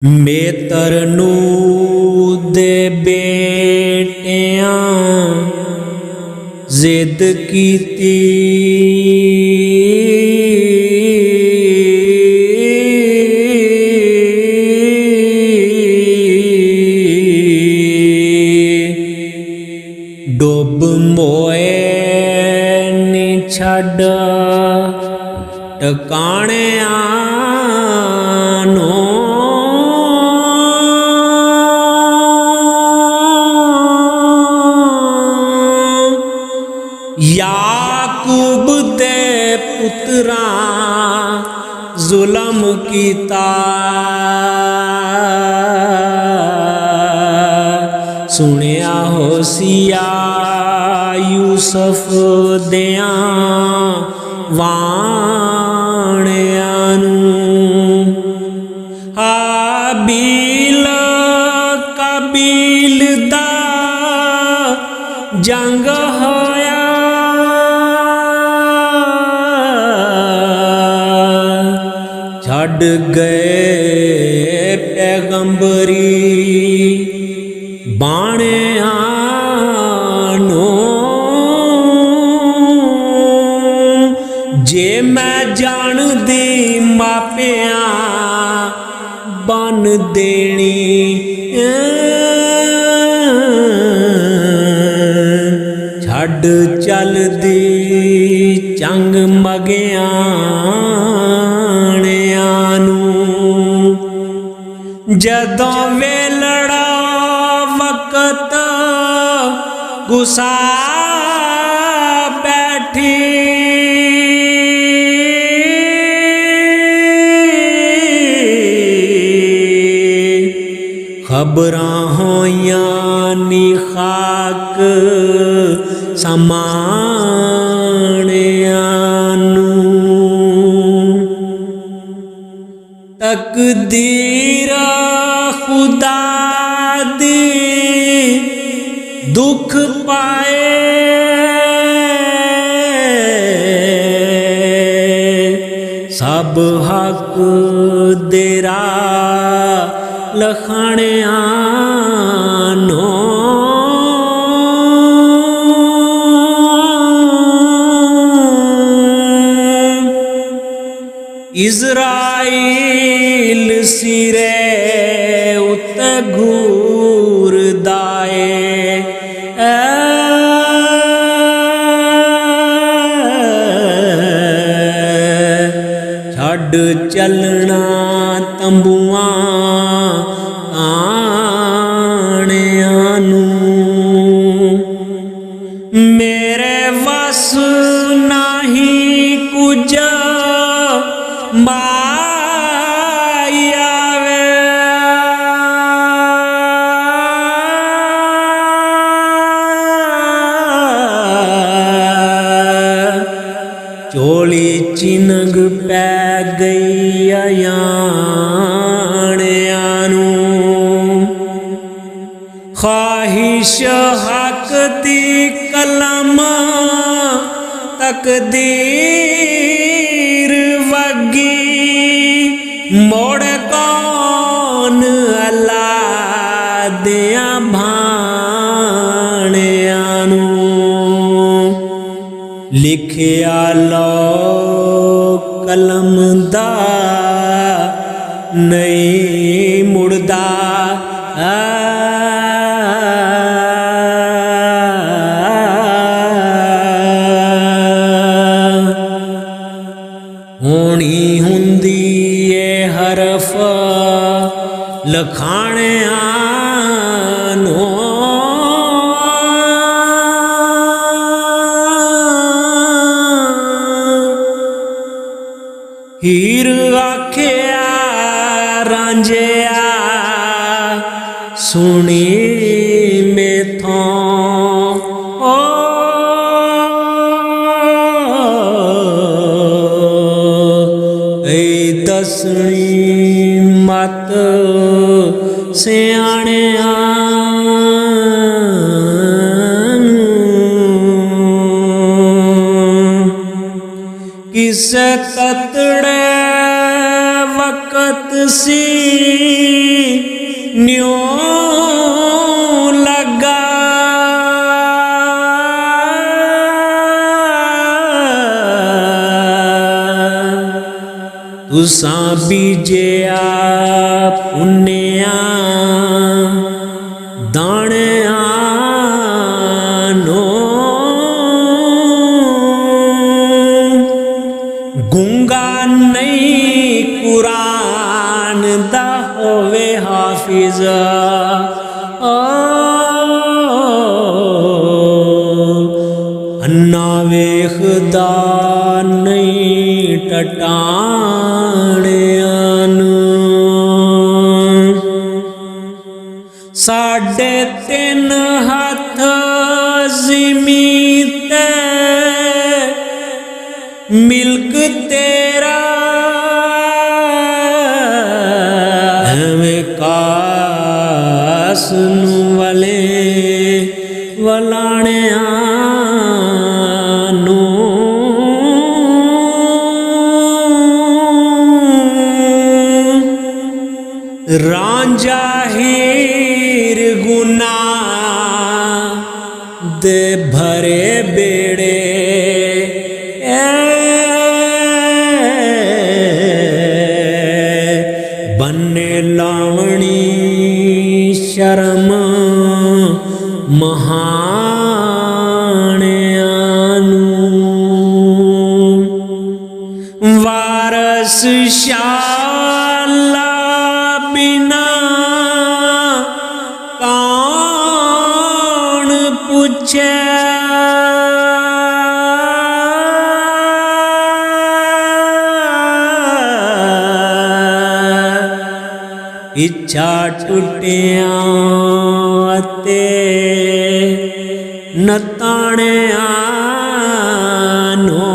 ਮੇਤਰ ਨੂੰ ਦੇ ਬੇਟਿਆਂ ਜ਼ਿੱਦ ਕੀਤੀ ਡੁੱਬ ਮੋਏ ਨੀ ਛੱਡ ਟਿਕਾਣਿਆਂ ਨੂੰ याकूब दे पुत्रां जुल्म कीता सुनिया होशिया यूसुफ दियां वाणियां नूं हाबील काबील दा जंग होया छड़ गए पैगंबरी बाणियां नूं जे मैं जानदी मापियां बन देनी छड़ चलदी चंग मगियाणियां नूं जदों वेलड़ा वक्त गुस्सा बैठी खबरां होइयां नी खाक समाणियां नूं तकदीर खुदा दी दुख पाए सब हक देरा लखाणियां नूं इज़राइल सिरे उत घूर दाए छड़ चलना तंबुआं आणियां नूं मेरे वस नाही कुछ माया वे चोली चिनग पै गई आयाणियां नूं ख्वाहिश हक दी कलम तकदीर वगी मोड़ कौन अल्लाह दियां भाणियां नूं लिखिया लो कलम दा नहीं मुड़दा होनी हुंदी ए हरफ लखाणियां नूं हीर आखिया रांझिया सुनी मेथों दसनी मत सियाणियां किस ततड़े वक्त सी न्यो लगा तुसां बीजिया पुन्निया दाणिया नो गूंगा नहीं कुरान दा होवे हाफिज अन्ना वेखदा नहीं टटाणियां साढ़े 3 हथ ज़मीन ते मिल्क तेरा एवें कास नूं वले वलाणियां रांझा हीर गुना दे भरे बेड़े बन्ने लावणी शर्म महाणियां नूं वारस शाला बिना कौन पूछे इच्छा टुटिया ते नताणिया नो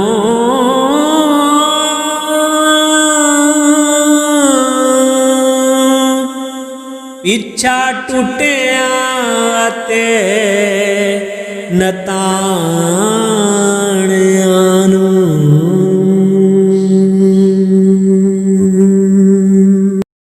इच्छा टुटिया ते नताणिया